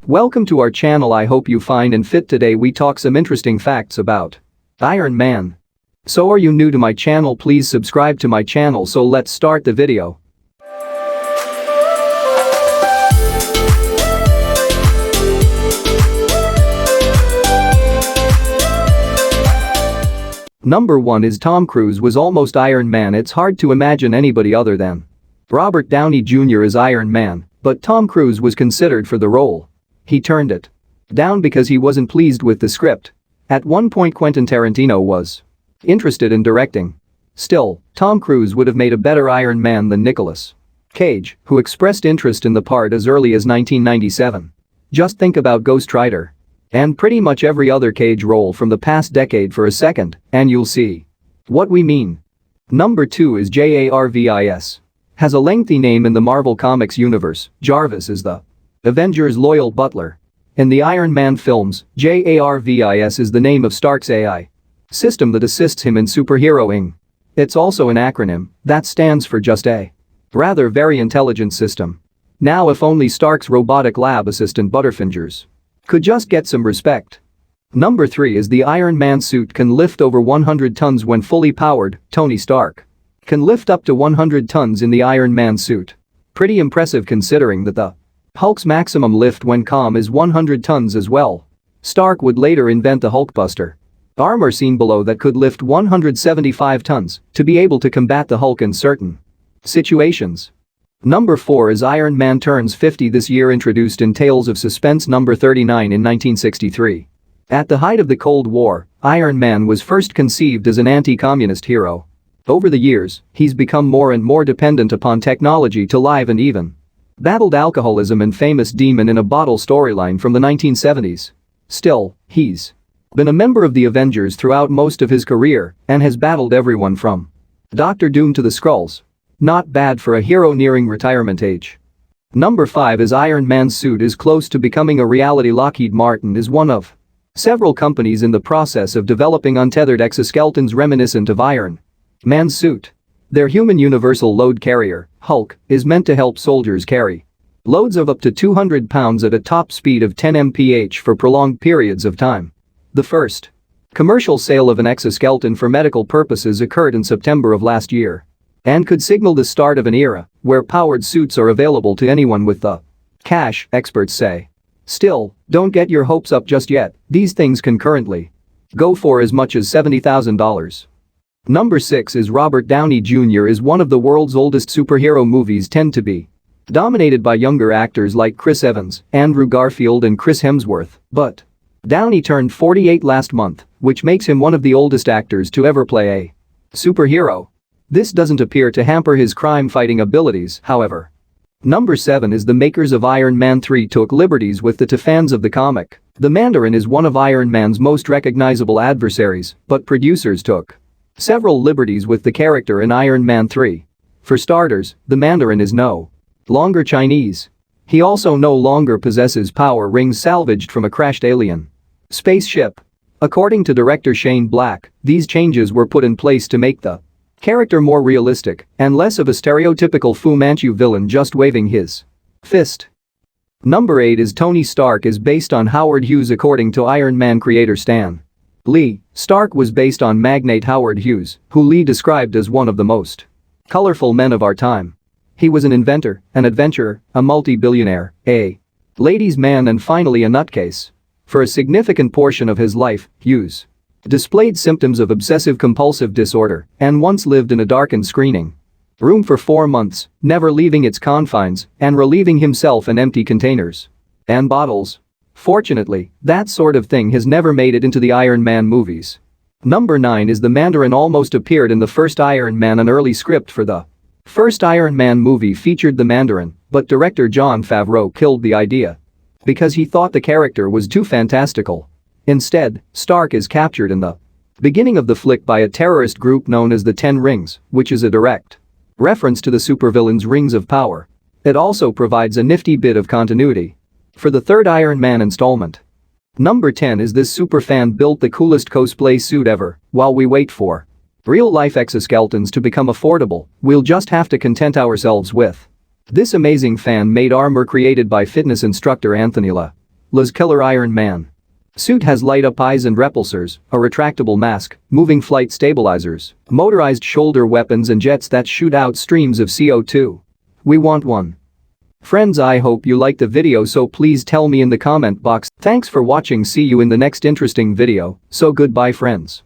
Welcome to our channel. I hope you find and fit. Today we talk some interesting facts about Iron Man. So are you new to my channel? Please subscribe to my channel. So let's start the video. Number 1 is Tom Cruise was almost Iron Man. It's hard to imagine anybody other than Robert Downey Jr. as Iron Man, but Tom Cruise was considered for the role. He turned it down because he wasn't pleased with the script. At one point Quentin Tarantino was interested in directing. Still, Tom Cruise would have made a better Iron Man than Nicolas Cage, who expressed interest in the part as early as 1997. Just think about Ghost Rider and pretty much every other Cage role from the past decade for a second, and you'll see what we mean. Number 2 is Jarvis. Has a lengthy name in the Marvel Comics universe. Jarvis is the Avengers' loyal butler. In the Iron Man films, Jarvis is the name of Stark's AI system that assists him in superheroing. It's also an acronym that stands for just a rather very intelligent system. Now if only Stark's robotic lab assistant Butterfingers could just get some respect. Number 3 is the Iron Man suit can lift over 100 tons when fully powered. Tony Stark can lift up to 100 tons in the Iron Man suit. Pretty impressive considering that the Hulk's maximum lift when calm is 100 tons as well. Stark would later invent the Hulkbuster armor seen below that could lift 175 tons to be able to combat the Hulk in certain situations. Number 4 is Iron Man turns 50 this year, introduced in Tales of Suspense number 39 in 1963. At the height of the Cold War, Iron Man was first conceived as an anti-communist hero. Over the years, he's become more and more dependent upon technology to live and even battled alcoholism and famous demon in a bottle storyline from the 1970s. Still, he's been a member of the Avengers throughout most of his career and has battled everyone from Doctor Doom to the Skrulls. Not bad for a hero nearing retirement age. Number 5 is Iron Man's suit is close to becoming a reality. Lockheed Martin is one of several companies in the process of developing untethered exoskeletons reminiscent of Iron Man's suit. Their human universal load carrier, Hulk, is meant to help soldiers carry loads of up to 200 pounds at a top speed of 10 mph for prolonged periods of time. The first commercial sale of an exoskeleton for medical purposes occurred in September of last year and could signal the start of an era where powered suits are available to anyone with the cash, experts say. Still, don't get your hopes up just yet. These things can currently go for as much as $70,000. Number 6 is Robert Downey Jr. is one of the world's oldest superhero movies tend to be dominated by younger actors like Chris Evans, Andrew Garfield and Chris Hemsworth, but Downey turned 48 last month, which makes him one of the oldest actors to ever play a superhero. This doesn't appear to hamper his crime-fighting abilities, however. Number 7 is the makers of Iron Man 3 took liberties with to fans of the comic. The Mandarin is one of Iron Man's most recognizable adversaries, but producers took several liberties with the character in Iron Man 3. For starters, the Mandarin is no longer Chinese. He also no longer possesses power rings salvaged from a crashed alien spaceship. According to director Shane Black, these changes were put in place to make the character more realistic and less of a stereotypical Fu Manchu villain just waving his fist. Number 8 is Tony Stark is based on Howard Hughes. According to Iron Man creator Stan Lee, Stark was based on magnate Howard Hughes, who Lee described as one of the most colorful men of our time. He was an inventor, an adventurer, a multi-billionaire, a ladies' man and finally a nutcase. For a significant portion of his life, Hughes displayed symptoms of obsessive-compulsive disorder and once lived in a darkened screening room for 4 months, never leaving its confines and relieving himself in empty containers and bottles. Fortunately, that sort of thing has never made it into the Iron Man movies. Number 9 is the Mandarin almost appeared in the first Iron Man. An early script for the first Iron Man movie featured the Mandarin, but director Jon Favreau killed the idea because he thought the character was too fantastical. Instead, Stark is captured in the beginning of the flick by a terrorist group known as the Ten Rings, which is a direct reference to the supervillain's Rings of Power. It also provides a nifty bit of continuity for the third Iron Man installment. Number 10 is this superfan built the coolest cosplay suit ever. While we wait for real-life exoskeletons to become affordable, we'll just have to content ourselves with this amazing fan-made armor created by fitness instructor Anthony La. Les Killer Iron Man. Suit has light-up eyes and repulsors, a retractable mask, moving flight stabilizers, motorized shoulder weapons and jets that shoot out streams of CO2. We want one. Friends, I hope you liked the video, so please tell me in the comment box. Thanks for watching, see you in the next interesting video, so goodbye friends.